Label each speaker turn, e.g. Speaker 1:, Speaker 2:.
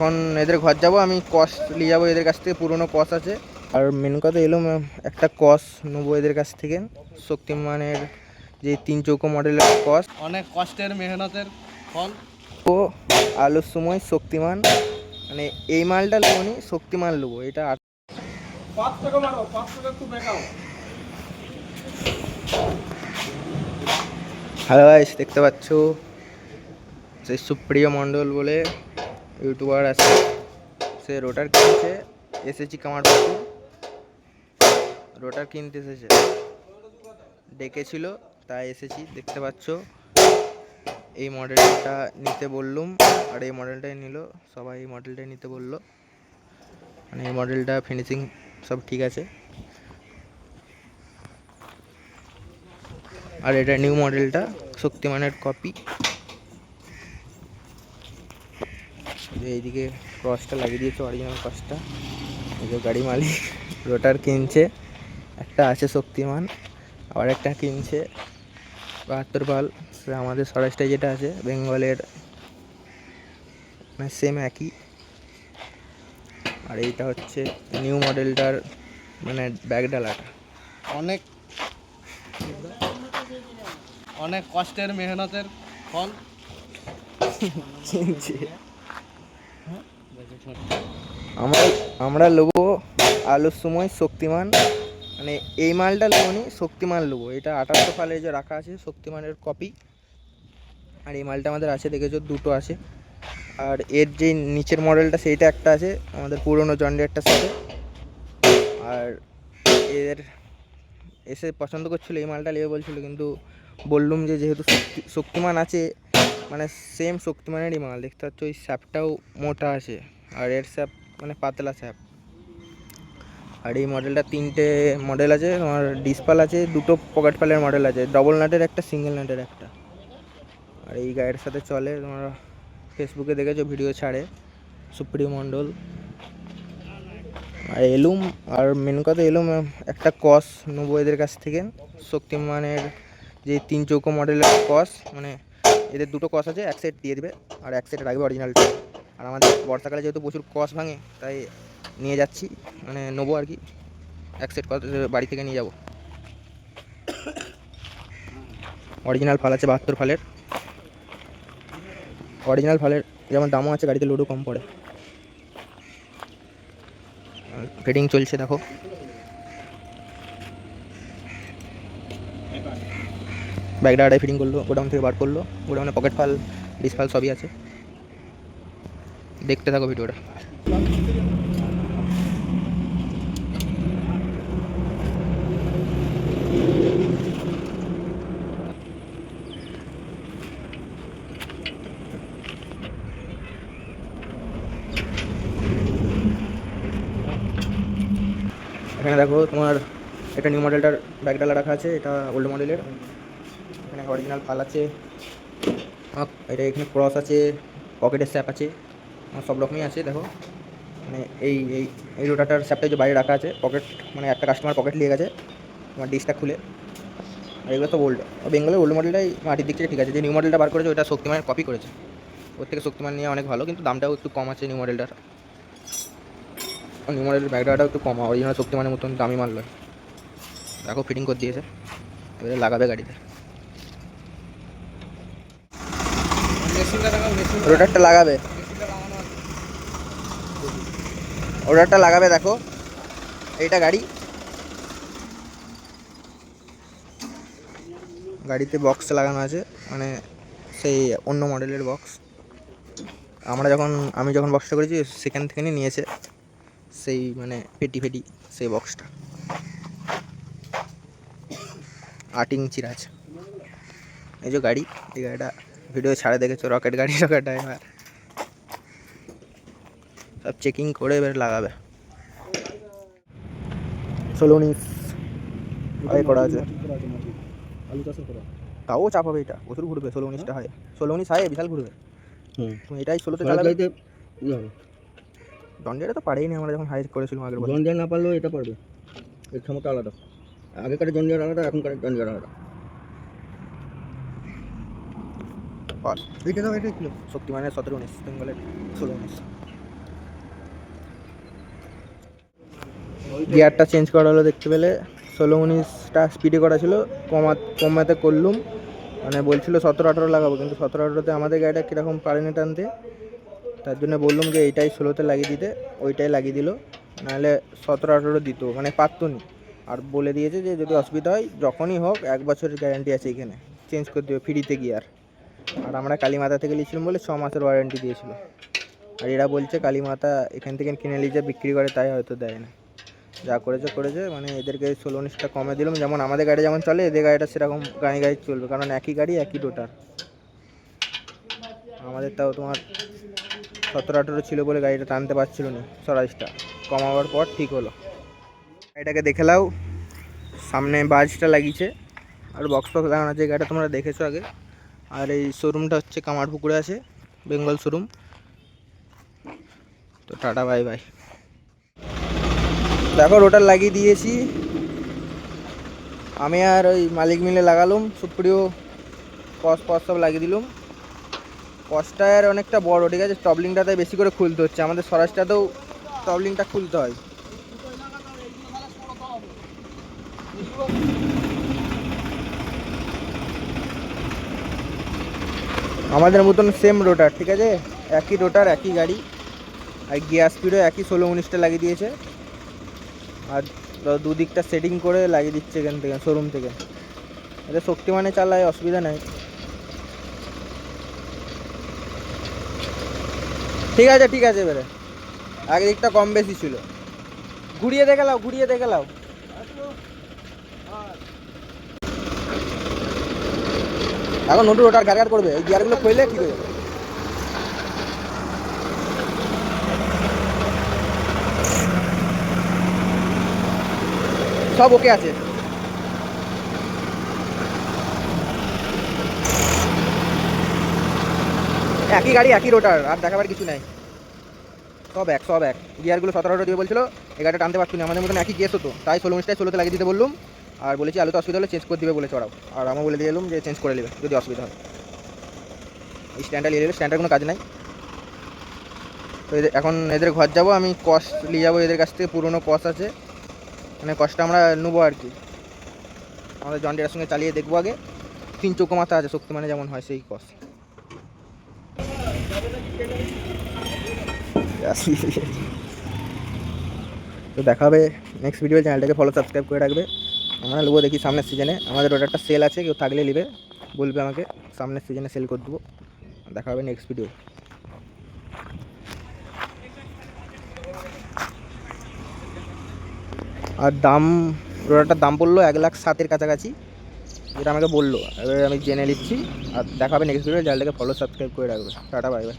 Speaker 1: এখন এদের ঘর যাবো, আমি কস নিয়ে যাবো এদের কাছ থেকে, পুরনো কস আছে। আর মেন কথা এলাম একটা কস নেবো এদের কাছ থেকে, শক্তিমানের যে 3 চৌকো মডেলের কস,
Speaker 2: অনেক কষ্টের মেহনতের ফল।
Speaker 1: ও আলোর সময় শক্তিমান, মানে এই মালটা নেবো নি, শক্তিমান নেবো। এটা
Speaker 2: 5 টাকা মারো, 5 টাকা একটু বেকাও।
Speaker 1: হ্যালো গাইস, দেখতে পাচ্ছ সেই সুপ্রিয় মণ্ডল বলে ইউটিউবার আছে, সে রোটার কিনছে। এসেছি কামারপুকুর, রোটার কিনতে এসেছে, ডেকেছিল তাই এসেছি। দেখতে পাচ্ছ এই মডেলটা নিতে বললুম, আর এই মডেলটাই নিল সবাই, এই মডেলটাই নিতে বললো। মানে এই মডেলটা ফিনিশিং সব ঠিক আছে। আর এটা নিউ মডেলটা শক্তিমানের কপি। এইদিকে ক্রসটা লাগিয়ে দিয়েছে, অরিজিনাল ক্রসটা। এই যে গাড়ি মালিক রোটার কিনছে, একটা আছে শক্তিমান, আবার একটা কিনছে 72 পাল, আমাদের স্বরাজটা যেটা আছে বেঙ্গলের, মানে সেম একই। আর এইটা হচ্ছে নিউ মডেলটার মানে ব্যাক ডালাটা।
Speaker 2: অনেক অনেক কষ্টের মেহনতের ফল।
Speaker 1: কিনছে আমরা আমরা নেবো আলোর সময় শক্তিমান, মানে এই মালটা নেবো নি, শক্তিমান নেবো। এটা 78 সালে যে রাখা আছে শক্তিমানের কপি। আর এই মালটা আমাদের আছে, দেখেছো দুটো আছে। আর এর যে নিচের মডেলটা সেইটা একটা আছে আমাদের পুরনো জন্ডিয়ারটার সাথে। আর এর এসে পছন্দ করছিলো এই মালটা নেবে বলছিল, কিন্তু বললুম যে যেহেতু শক্তিমান আছে, মানে সেম শক্তিমানেরই মাল। দেখতে পাচ্ছ ওই স্যাপটাও মোটা আছে, আর এর স্যাপ মানে পাতলা স্যাপ। আর এই মডেলটা 3টে মডেল আছে, তোমার ডিসপাল আছে, 2টো পকেট পালের মডেল আছে, ডবল নাটের একটা, সিঙ্গেল নাটের একটা। আর এই গাড়ির সাথে চলে, তোমরা ফেসবুকে দেখেছো ভিডিও ছাড়ে সুপ্রিয় মণ্ডল। আর এলুম, আর মেন কথা এলুম একটা কস নেবো এদের কাছ থেকে, শক্তিমানের যে 3 চৌকো মডেলের কস। মানে এদের 2টো কস আছে, এক সেট দিয়ে দেবে আর এক সেট রাখবে অরিজিনালটা। আর আমাদের বর্ষাকালে যেহেতু প্রচুর কস ভাঙে, তাই নিয়ে যাচ্ছি, মানে নেবো আর কি। এক সেট কস বাড়ি থেকে নিয়ে যাবো। অরিজিনাল ফাল আছে 72 ফালের, অরিজিনাল ফালের যেমন দামও আছে, গাড়িতে লোডও কম পড়ে। ফিটিং চলছে দেখো। ব্যাগটা আড়াই ফিটিং করলো, গোডাউন থেকে বার করলো, গোডাউনে পকেট ফাল ডিসফাল সবই আছে। দেখতে থাকো ভিডিওটা। এখানে দেখো তোমার এটা নিউ মডেলটার ব্যাক ডালা রাখা আছে, এটা ওল্ড মডেলের। এখানে অরিজিনাল ফাল আছে, এটা এখানে ক্রস আছে, পকেটের স্যাপ আছে, সব রকমই আছে। দেখো মানে এই এই এই রোটাটার স্যাপটা যে বাইরে রাখা আছে, পকেট মানে একটা কাস্টমার পকেট নিয়ে গেছে তোমার ডিসটা খুলে। আর এগুলো তো ওল্ড, বেঙ্গলের ওল্ড মডেলটাই মাটির দিক থেকে ঠিক আছে। যে নিউ মডেলটা বার করেছে ওটা শক্তিমানের কপি করেছে, ওর থেকে শক্তিমান নিয়ে অনেক ভালো, কিন্তু দামটাও একটু কম আছে নিউ মডেলটার। নিউ মডেলের ব্যাগটাও একটু কম, অরিজিনাল শক্তিমানের মতন দামি মাল নয়। দেখো ফিটিং করে দিয়েছে, এবারে লাগাবে গাড়িতে। রোটারটা লাগাবে, রোটারটা লাগাবে। দেখো এইটা গাড়ি, গাড়িতে বক্স লাগানো আছে, মানে সেই অন্য মডেলের বক্স। আমি যখন বক্সটা করেছি সেখান থেকে নিয়েছে, সেই মানে পেটি ফেটি সেই বক্সটা। 8 ইঞ্চির আছে এই যে গাড়ি। এই গাড়িটা ভিডিও ছাড়ে দেখেছো, রকেট গাড়ি, রকেট ড্রাইভার। সব চেকিং করে এবার লাগাবে। 16-19 করা আছে, তাও চাপ হবে, এটা প্রচুর ঘুরবে। 16-19টা হয়, 16-19 হয় বিশাল ঘুরবে। তুমি এটাই 16তে চালাবে, জন্ডিয়ারে তো পারেই না। আমরা যখন হাই করেছিলাম আগের বছর,
Speaker 3: জন্ডিয়ার না পারলেও এটা পারবে, এর ক্ষমতা আলাদা। আগেকার জন্ডিয়ার আলাদা, এখনকার জন্ডিয়ার আলাদা।
Speaker 1: এইটা দাও, এটাই ছিল শক্তিমানের 17-19, বেঙ্গলের 16-19। গিয়ারটা চেঞ্জ করা হলো দেখতে পেলে 16-19টা স্পিডে করা ছিল, কমাতে করলুম, মানে বলছিল 17-18 লাগাবো, কিন্তু 17-18তে আমাদের গাড়িটা কীরকম পারেনি টানতে, তার জন্য বললাম যে এইটাই 16তে লাগিয়ে দিতে, ওইটাই লাগিয়ে দিল, নাহলে 17-18 দিত, মানে পারতো নি। আর বলে দিয়েছে যে যদি অসুবিধা হয় যখনই হোক 1 বছরের গ্যারান্টি আছে এখানে, চেঞ্জ করে দেবে ফ্রিতে গিয়ার। আর আমরা কালীমাতা থেকে নিয়েছিলাম বলে 6 মাসের ওয়ারেন্টি দিয়েছিল। আর এরা বলছে কালীমাতা এখান থেকে কিনে নিয়ে যা বিক্রি করে, তাই হয়তো দেয় না। যা করেছে মানে এদেরকে 16-19টা কমে দিলাম, যেমন আমাদের গাড়ি যেমন চলে এদের গাড়িটা সেরকম গাড়ি চলবে, কারণ একই গাড়ি একই রোটার। আমাদের তাও তোমার 17-18 ছিল বলে গাড়িটা টানতে পারছিল না, স্বরাজটা কমাবার পর ঠিক হলো। গাড়িটাকে দেখে নাও, সামনে বাজটা লাগিয়েছে আর বক্স লাগানো আছে, গাড়িটা তোমরা দেখেছো আগে। আর এই শোরুমটা হচ্ছে কামারপুকুরে আছে, বেঙ্গল শোরুম। তো টাটা বাই বাই। দেখো রোটার লাগিয়ে দিয়েছি আমি আর ওই মালিক মিলে, লাগালাম সুপ্রিয় কস সব লাগিয়ে দিলাম। কসটার অনেকটা বড়, ঠিক আছে, স্টবলিংটাতে বেশি করে খুলতে হচ্ছে, আমাদের স্বরাজটাতেও স্টবলিংটা খুলতে হয়। আমাদের মতন সেম রোটার, ঠিক আছে, একই রোটার একই গাড়ি, আর গিয়ার স্পিডও একই 16-19টা লাগিয়ে দিয়েছে। আর দুদিকটা সেটিং করে লাগিয়ে দিচ্ছে এখান থেকে, শোরুম থেকে। এটা শক্তিমানে চালায়, অসুবিধা নাই। ঠিক আছে এবারে আগে দিকটা কম বেশি ছিল। ঘুরিয়ে দেখে লাও এখন নতুন রোটার গাড় করবে, এই গিয়ারগুলো খুললে ঠিক হয়ে যাবে। সব ওকে আছে। একই গাড়ি একই রোটার, আর দেখাবার কিছু নাই, সব এক। গিয়ারগুলো 17-18 দিয়ে বলছিল, এই গাড়িটা টানতে পারছি না, আমাদের মতন একই কেস হতো, তাই 16-19টায় 16তে লাগিয়ে দিতে বললাম। আর বলেছি আলুতে অসুবিধা হলে চেঞ্জ করে দিবে বলে চড়াও, আর আমি বলে দিয়ে এলাম যে চেঞ্জ করে নেবে যদি অসুবিধা হয়। এই স্ট্যান্ডটা নিয়ে নেবে, স্ট্যান্ডের কোনো কাজ নাই। তো এখন এদের ঘর যাবো, আমি কস নিয়ে যাবো এদের কাছ থেকে, পুরোনো কস আছে, মানে কসটা আমরা নেবো আর কি, আমাদের জন ডিয়ারের সঙ্গে চালিয়ে দেখবো আগে। 3 চৌকো মাথা আছে, শক্তিমানে যেমন হয় সেই কস। তো দেখা হবে নেক্সট ভিডিও, চ্যানেলটাকে ফলো সাবস্ক্রাইব করে রাখবে। আমরা নেবো দেখি সামনের সিজনে, আমাদের ওটা একটা সেল আছে, কেউ থাকলে নেবে বলবে আমাকে, সামনের সিজনে সেল করে দেবো। দেখা হবে নেক্সট ভিডিও। আর দাম, রোটারটার দাম পড়লো 1,07,000 কাছাকাছি, যেটা আমাকে বললো। এবার আমি জেনে নিচ্ছি। আর দেখা হবে নেক্সট ভিডিও, চ্যানেলটাকে ফলো সাবস্ক্রাইব করে রাখবে। Tata bye bye.